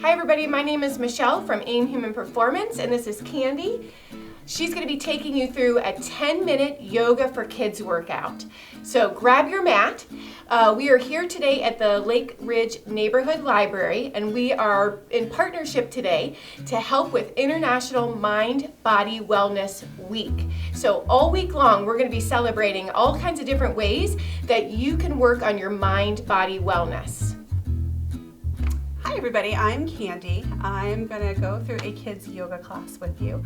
Hi everybody, my name is Michelle from AIM Human Performance, and this is Candy. She's going to be taking you through a 10-minute yoga for kids workout. So grab your mat. We are here today at the Lake Ridge Neighborhood Library, and we are in partnership today to help with International Mind Body Wellness Week. So all week long, we're going to be celebrating all kinds of different ways that you can work on your mind body wellness. Hi everybody, I'm Candy. I'm going to go through a kids yoga class with you.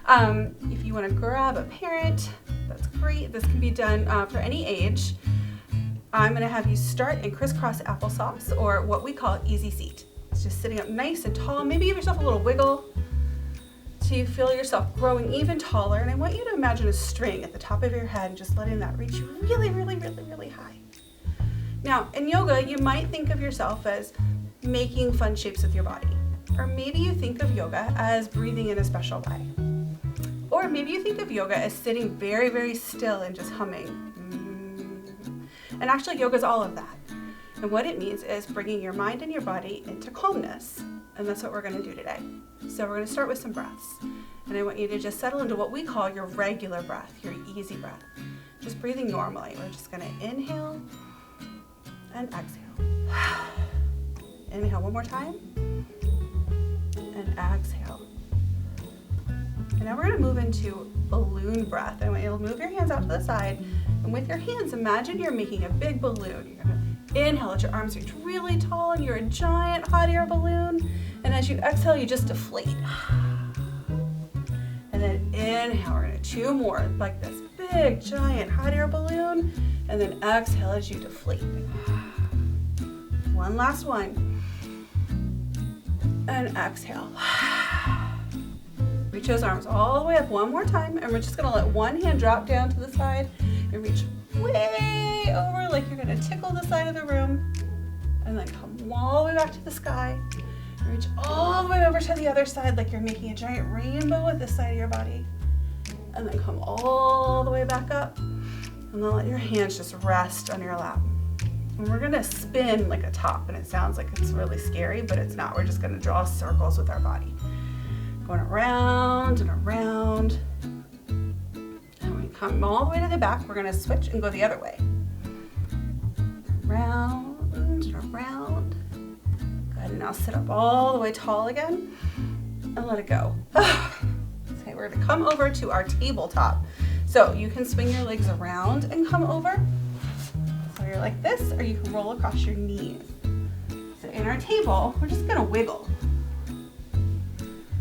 If you want to grab a parent, that's great. This can be done for any age. I'm going to have you start in crisscross applesauce, or what we call easy seat. It's just sitting up nice and tall. Maybe give yourself a little wiggle till you feel yourself growing even taller. And I want you to imagine a string at the top of your head and just letting that reach really, really, really, really high. Now, in yoga, you might think of yourself as making fun shapes with your body. Or maybe you think of yoga as breathing in a special way. Or maybe you think of yoga as sitting very, very still and just humming. And actually, yoga is all of that. And what it means is bringing your mind and your body into calmness. And that's what we're going to do today. So we're going to start with some breaths. And I want you to just settle into what we call your regular breath, your easy breath. Just breathing normally. We're just going to inhale and exhale. Inhale one more time, and exhale. And now we're going to move into balloon breath. I want you to move your hands out to the side, and with your hands, imagine you're making a big balloon. You're going to inhale, let your arms reach really tall, and you're a giant hot air balloon. And as you exhale, you just deflate. And then inhale, we're going to two more, like this big, giant hot air balloon, and then exhale as you deflate. One last one. And exhale. Reach those arms all the way up one more time, and we're just going to let one hand drop down to the side and reach way over like you're going to tickle the side of the room, and then come all the way back to the sky. Reach all the way over to the other side like you're making a giant rainbow with this side of your body, and then come all the way back up, and then let your hands just rest on your lap. And we're gonna spin like a top, and it sounds like it's really scary, but it's not. We're just gonna draw circles with our body. Going around and around. And when we come all the way to the back, we're gonna switch and go the other way. Around and around. Good, and now sit up all the way tall again, and let it go. Okay, we're gonna come over to our tabletop. So you can swing your legs around and come over. So you're like this, or you can roll across your knees. So in our table, we're just gonna wiggle.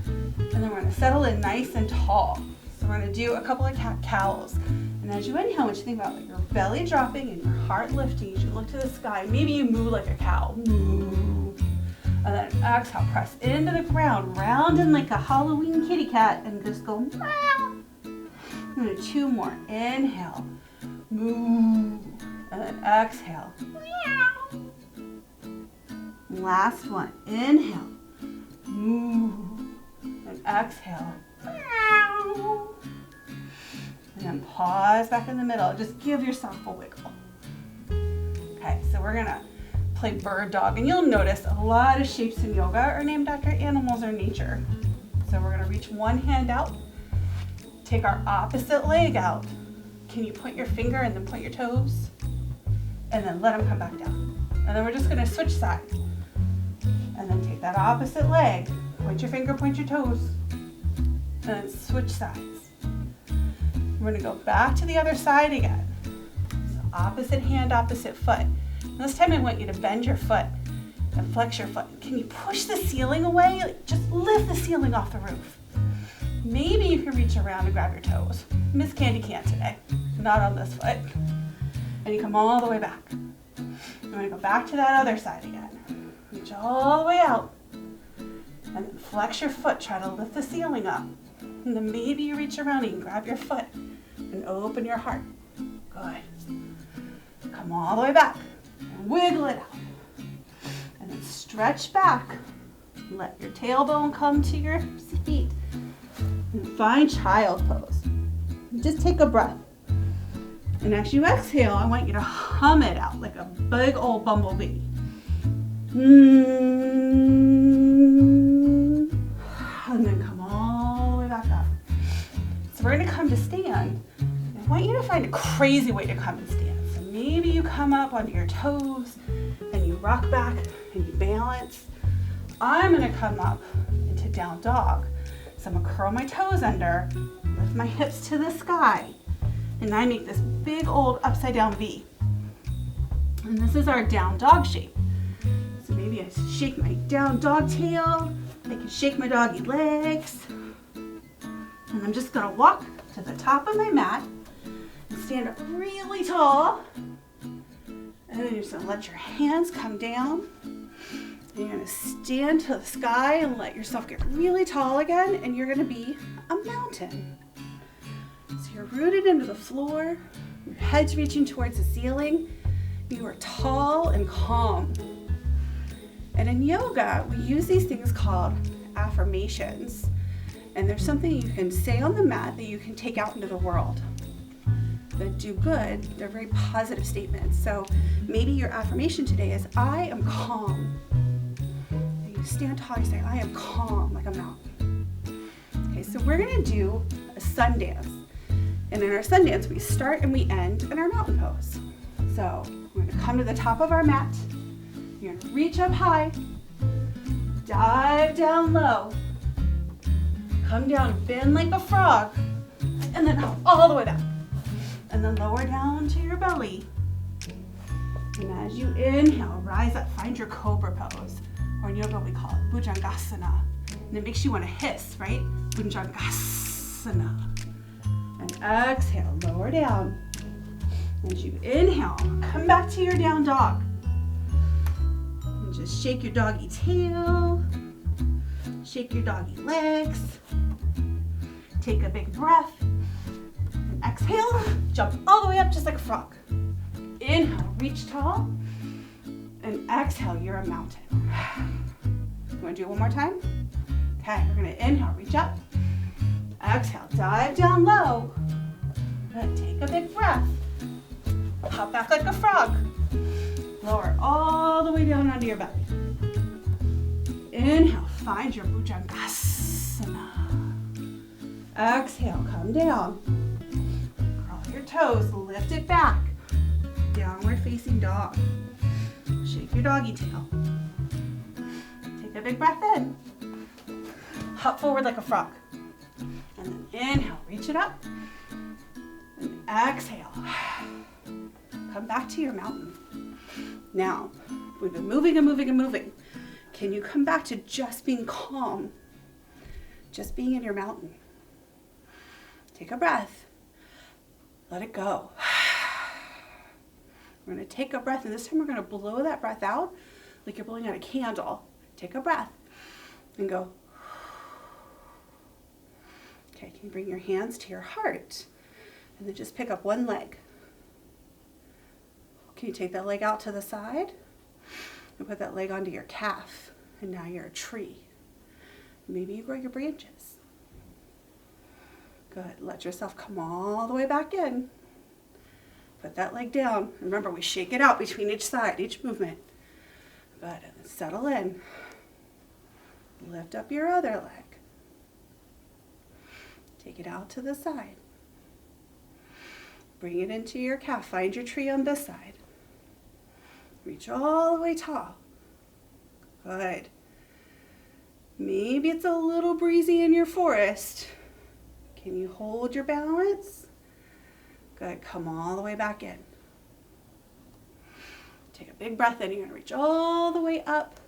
And then we're gonna settle in nice and tall. So we're gonna do a couple of cat-cows. And as you inhale, what you think about, like your belly dropping and your heart lifting, you should look to the sky. Maybe you moo like a cow. Moo. And then exhale, press into the ground, round in like a Halloween kitty cat, and just go meow. I'm gonna do two more. Inhale, moo. And then exhale. Meow. Last one. Inhale. Moo. And exhale. Meow. And then pause back in the middle. Just give yourself a wiggle. Okay, so we're gonna play bird dog. And you'll notice a lot of shapes in yoga are named after animals or nature. So we're gonna reach one hand out. Take our opposite leg out. Can you point your finger and then point your toes? And then let them come back down. And then we're just gonna switch sides. And then take that opposite leg, point your finger, point your toes, and then switch sides. We're gonna go back to the other side again. So opposite hand, opposite foot. And this time I want you to bend your foot and flex your foot. Can you push the ceiling away? Like, just lift the ceiling off the roof. Maybe you can reach around and grab your toes. Miss Candy can't today, not on this foot. And you come all the way back. I'm gonna go back to that other side again. Reach all the way out. And then flex your foot, try to lift the ceiling up. And then maybe you reach around and you can grab your foot and open your heart. Good. Come all the way back and wiggle it out. And then stretch back. Let your tailbone come to your feet. And find child pose. Just take a breath. And as you exhale, I want you to hum it out like a big old bumblebee. find a crazy way to come and stand. So maybe you come up onto your toes and you rock back and you balance. I'm gonna come up into down dog. So I'm gonna curl my toes under, lift my hips to the sky, and I make this big old upside down V. And this is our down dog shape. So maybe I shake my down dog tail, I can shake my doggy legs, and I'm just gonna walk to the top of my mat and stand up really tall. And then you're just gonna let your hands come down. And you're gonna stand to the sky and let yourself get really tall again, and you're gonna be a mountain. So you're rooted into the floor, your head's reaching towards the ceiling, you are tall and calm. And in yoga, we use these things called affirmations. And there's something you can say on the mat that you can take out into the world that do good. They're very positive statements. So maybe your affirmation today is, I am calm. And you stand tall, you say, I am calm, like a mountain. Okay, so we're gonna do a sun dance. And in our sun dance, we start and we end in our mountain pose. So we're gonna come to the top of our mat. You're gonna reach up high, dive down low, come down, bend like a frog, and then up all the way back. And then lower down to your belly. And as you inhale, rise up, find your cobra pose. Or in yoga, we call it Bhujangasana. And it makes you want to hiss, right? Bhujangasana. And exhale, lower down. As you inhale, come back to your down dog. And just shake your doggy tail. Shake your doggy legs. Take a big breath. And exhale, jump all the way up just like a frog. Inhale, reach tall. And exhale, you're a mountain. You want to do it one more time? Okay, we're going to inhale, reach up. Exhale, dive down low. Good, take a big breath. Hop back like a frog. Lower all the way down onto your belly. Inhale, find your Bhujangasana. Exhale, come down. Curl your toes, lift it back. Downward facing dog. Shake your doggy tail. Take a big breath in. Hop forward like a frog. And then inhale, reach it up. And exhale. Come back to your mountain. Now, we've been moving and moving and moving. Can you come back to just being calm? Just being in your mountain. Take a breath. Let it go. We're going to take a breath, and this time we're going to blow that breath out like you're blowing out a candle. Take a breath and go. Okay, can you bring your hands to your heart? And then just pick up one leg. Can you take that leg out to the side? And put that leg onto your calf. And now you're a tree. Maybe you grow your branches. Good. Let yourself come all the way back in. Put that leg down. Remember, we shake it out between each side, each movement. Good. And then settle in. Lift up your other leg. Take it out to the side. Bring it into your calf. Find your tree on this side. Reach all the way tall. Good. Maybe it's a little breezy in your forest. Can you hold your balance? Good. Come all the way back in. Take a big breath in. You're going to reach all the way up.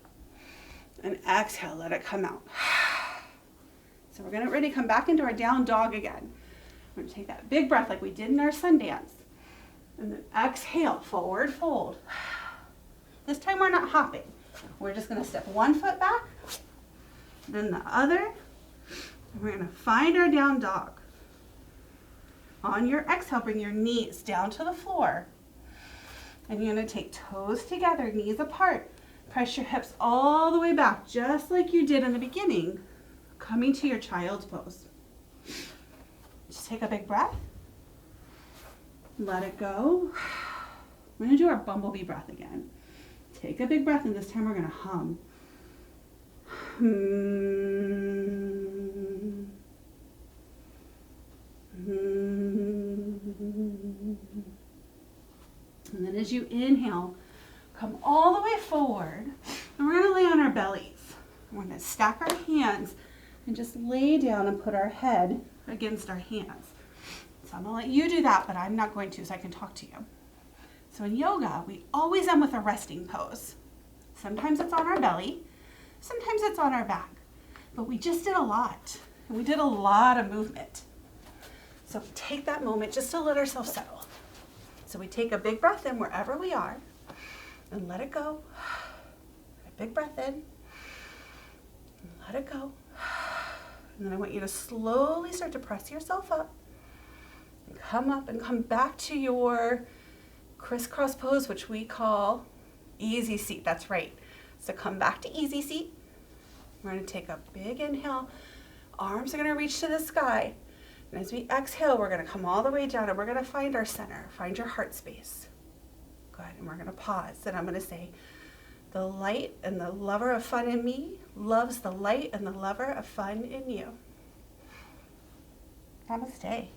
And exhale. Let it come out. So we're going to ready to come back into our down dog again. We're going to take that big breath like we did in our sun dance. And then exhale. Forward fold. This time we're not hopping. We're just going to step one foot back, then the other, and we're going to find our down dog. On your exhale, bring your knees down to the floor, and you're going to take toes together, knees apart. Press your hips all the way back, just like you did in the beginning, coming to your child's pose. Just take a big breath. Let it go. We're going to do our bumblebee breath again. Take a big breath, and this time we're going to hum. And then as you inhale, come all the way forward. And we're going to lay on our bellies. We're going to stack our hands and just lay down and put our head against our hands. So I'm going to let you do that, but I'm not going to, so I can talk to you. So in yoga, we always end with a resting pose. Sometimes it's on our belly, sometimes it's on our back. But we just did a lot, and we did a lot of movement. So take that moment just to let ourselves settle. So we take a big breath in wherever we are, and let it go. A big breath in, and let it go. And then I want you to slowly start to press yourself up, and come up and come back to your crisscross pose, which we call easy seat. That's right. So come back to easy seat. We're going to take a big inhale. Arms are going to reach to the sky. And as we exhale, we're going to come all the way down and we're going to find our center. Find your heart space. Good. And we're going to pause. And I'm going to say, the light and the lover of fun in me loves the light and the lover of fun in you. Namaste.